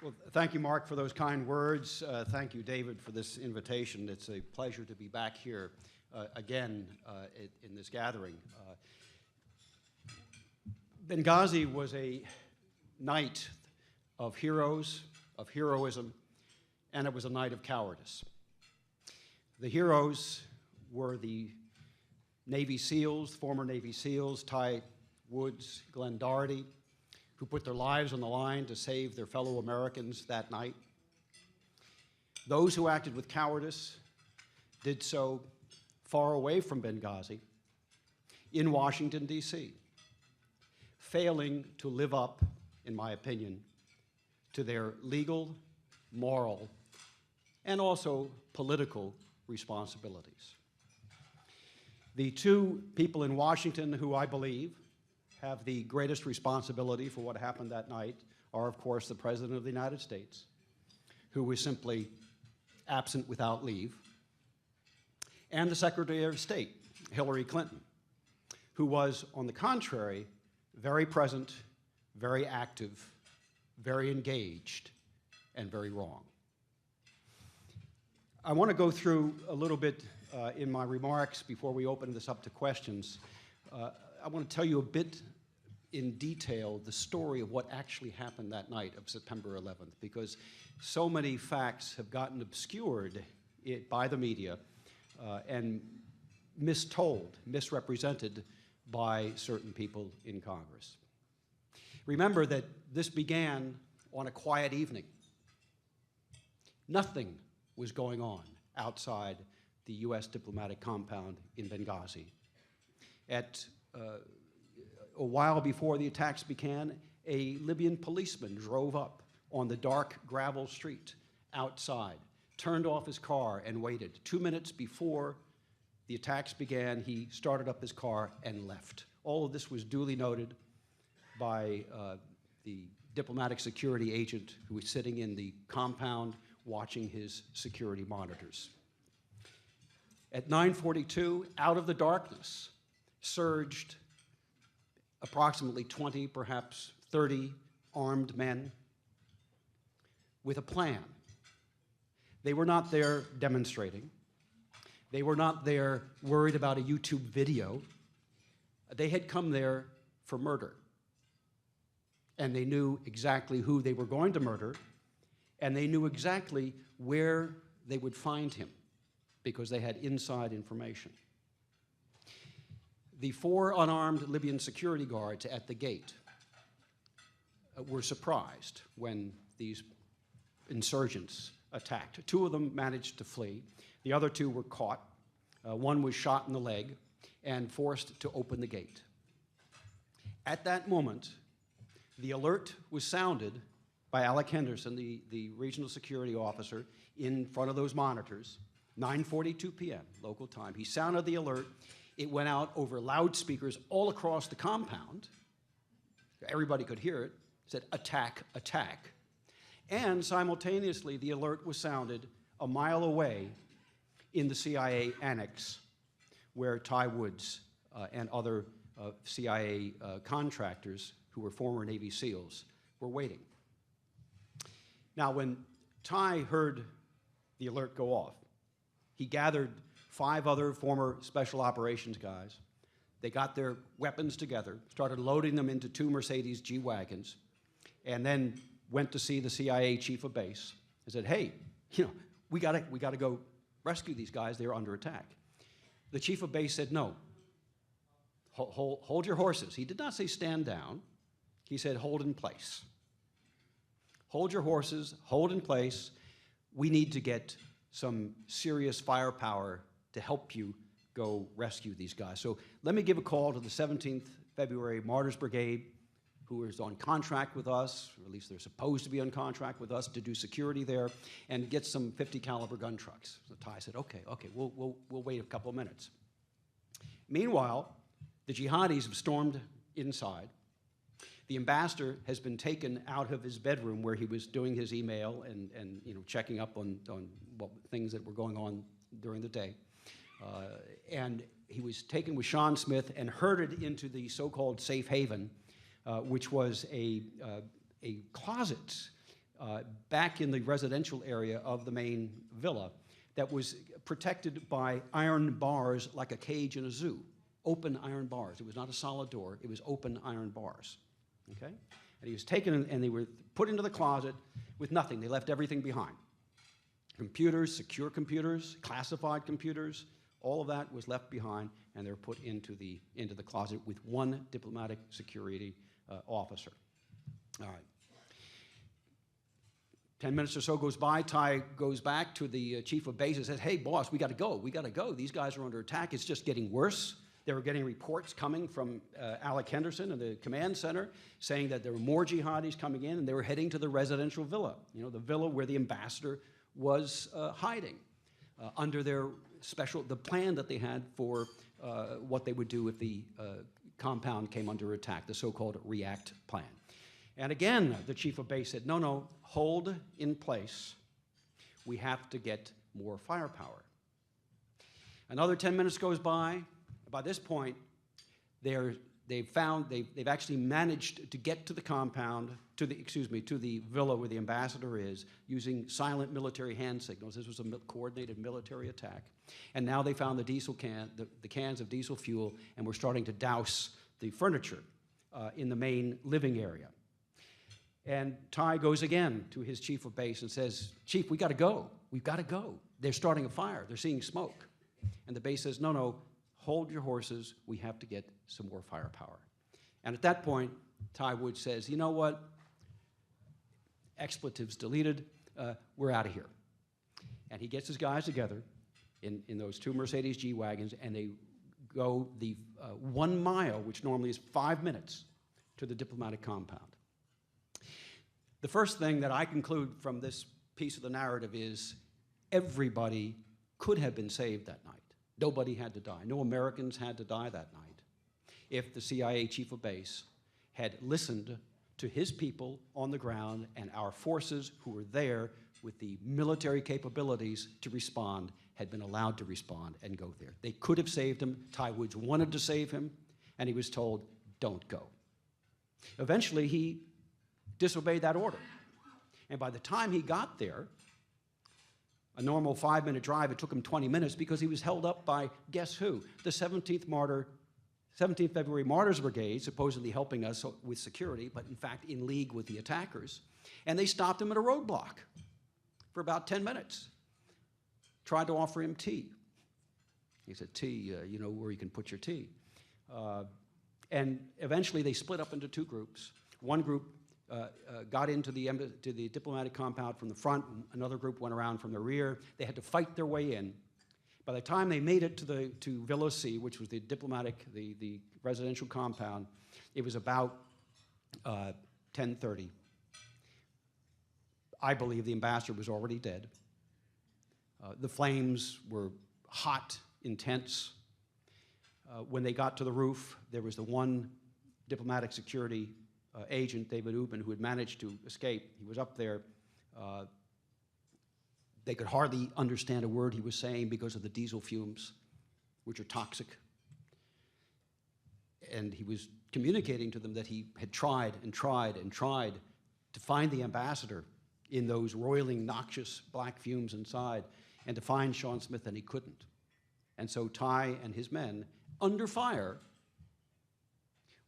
Well, thank you, Mark, for those kind words. Thank you, David, for this invitation. It's a pleasure to be back here again in this gathering. Benghazi was a night of heroes, of heroism, and it was a night of cowardice. The heroes were the Navy SEALs, former Navy SEALs, Ty Woods, Glenn Doherty, who put their lives on the line to save their fellow Americans that night. Those who acted with cowardice did so far away from Benghazi, in Washington, D.C., failing to live up, in my opinion, to their legal, moral, and also political responsibilities. The two people in Washington who I believe have the greatest responsibility for what happened that night are, of course, the President of the United States, who was simply absent without leave, and the Secretary of State, Hillary Clinton, who was, on the contrary, very present, very active, very engaged, and very wrong. I want to go through a little bit in my remarks before we open this up to questions. I want to tell you a bit in detail the story of what actually happened that night of September 11th, because so many facts have gotten obscured by the media and mistold, misrepresented by certain people in Congress. Remember that this began on a quiet evening. Nothing was going on outside the U.S. diplomatic compound in Benghazi. At a while before the attacks began, a Libyan policeman drove up on the dark gravel street outside, turned off his car and waited. 2 minutes before the attacks began, he started up his car and left. All of this was duly noted by the diplomatic security agent who was sitting in the compound watching his security monitors. At 9:42, out of the darkness, surged approximately 20, perhaps 30 armed men with a plan. They were not there demonstrating. They were not there worried about a YouTube video. They had come there for murder. And they knew exactly who they were going to murder, and they knew exactly where they would find him because they had inside information. The 4 unarmed Libyan security guards at the gate were surprised when these insurgents attacked. 2 of them managed to flee. The other 2 were caught. One was shot in the leg and forced to open the gate. At that moment, the alert was sounded by Alec Henderson, the regional security officer, in front of those monitors, 9:42 p.m. local time. He sounded the alert. It went out over loudspeakers all across the compound. Everybody could hear it. It said, "Attack, attack." And simultaneously, the alert was sounded a mile away in the CIA annex where Ty Woods and other CIA contractors who were former Navy SEALs were waiting. Now, when Ty heard the alert go off, he gathered 5 other former special operations guys. They got their weapons together, started loading them into 2 Mercedes G-Wagons, and then went to see the CIA chief of base and said, "Hey, we gotta go rescue these guys. They're under attack." The chief of base said, "No, hold your horses." He did not say stand down. He said, "Hold in place. Hold your horses, hold in place. We need to get some serious firepower to help you go rescue these guys." So let me give a call to the 17th February Martyrs Brigade, who is on contract with us, or at least they're supposed to be on contract with us to do security there, and get some 50 caliber gun trucks. So Ty said, okay, we'll wait a couple of minutes. Meanwhile, the jihadis have stormed inside. The ambassador has been taken out of his bedroom where he was doing his email and checking up on things that were going on during the day. And he was taken with Sean Smith and herded into the so-called safe haven, which was a closet back in the residential area of the main villa that was protected by iron bars like a cage in a zoo, open iron bars. It was not a solid door, it was open iron bars, okay? And he was taken and they were put into the closet with nothing. They left everything behind. Computers, secure computers, classified computers, all of that was left behind, and they were put into the closet with one diplomatic security officer. All right. 10 minutes or so goes by, Ty goes back to the chief of base and says, hey, boss, we got to go. We got to go. These guys are under attack. It's just getting worse. They were getting reports coming from Alec Henderson and the command center saying that there were more jihadis coming in, and they were heading to the residential villa, you know, the villa where the ambassador was hiding under their the plan that they had for what they would do if the compound came under attack, the so-called REACT plan. And again, the chief of base said, no, hold in place. We have to get more firepower. Another 10 minutes goes by. By this point, they've actually managed to get to the compound, to the villa where the ambassador is, using silent military hand signals. This was a coordinated military attack. And now they found the cans of diesel fuel, and were starting to douse the furniture in the main living area. And Ty goes again to his chief of base and says, Chief, we got to go. We've got to go. They're starting a fire. They're seeing smoke. And the base says, no, hold your horses. We have to get some more firepower. And at that point, Ty Wood says, you know what? Expletives deleted. We're out of here. And he gets his guys together in those two Mercedes G-Wagons, and they go the 1 mile, which normally is 5 minutes, to the diplomatic compound. The first thing that I conclude from this piece of the narrative is everybody could have been saved that night. Nobody had to die. No Americans had to die that night if the CIA chief of base had listened to his people on the ground and our forces who were there with the military capabilities to respond had been allowed to respond and go there. They could have saved him. Ty Woods wanted to save him, and he was told, don't go. Eventually, he disobeyed that order. And by the time he got there, a normal 5-minute drive, it took him 20 minutes because he was held up by, guess who? The 17th February Martyrs Brigade, supposedly helping us with security, but in fact in league with the attackers. And they stopped him at a roadblock for about 10 minutes. Tried to offer him tea. He said, tea, you know where you can put your tea. And eventually they split up into two groups. One group got into the diplomatic compound from the front. Another group went around from the rear. They had to fight their way in. By the time they made it to Villa C, which was the residential compound, it was about 10:30. I believe the ambassador was already dead. The flames were hot, intense. When they got to the roof, there was the one diplomatic security agent, David Ubben, who had managed to escape. He was up there. They could hardly understand a word he was saying because of the diesel fumes, which are toxic. And he was communicating to them that he had tried and tried and tried to find the ambassador in those roiling, noxious black fumes inside, and to find Sean Smith, and he couldn't. And so Ty and his men, under fire,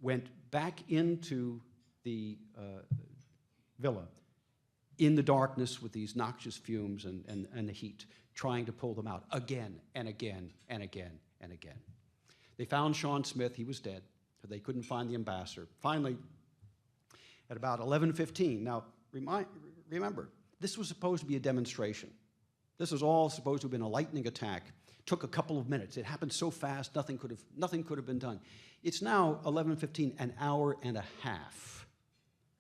went back into the villa in the darkness with these noxious fumes and the heat, trying to pull them out again and again and again and again. They found Sean Smith. He was dead, but they couldn't find the ambassador. Finally, at about 11:15, now remember, this was supposed to be a demonstration. This was all supposed to have been a lightning attack. Took a couple of minutes. It happened so fast, nothing could have been done. It's now 11:15, an hour and a half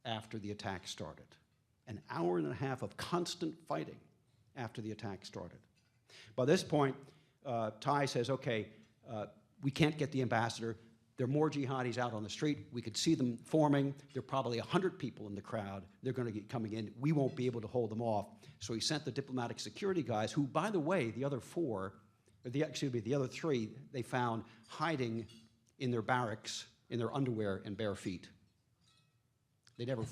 after the attack started. An hour and a half of constant fighting after the attack started. By this point, Ty says, okay, we can't get the ambassador. There are more jihadis out on the street. We could see them forming. There are probably 100 people in the crowd. They're going to get coming in. We won't be able to hold them off. So he sent the diplomatic security guys, who, by the way, the other three, they found hiding in their barracks, in their underwear and bare feet. They never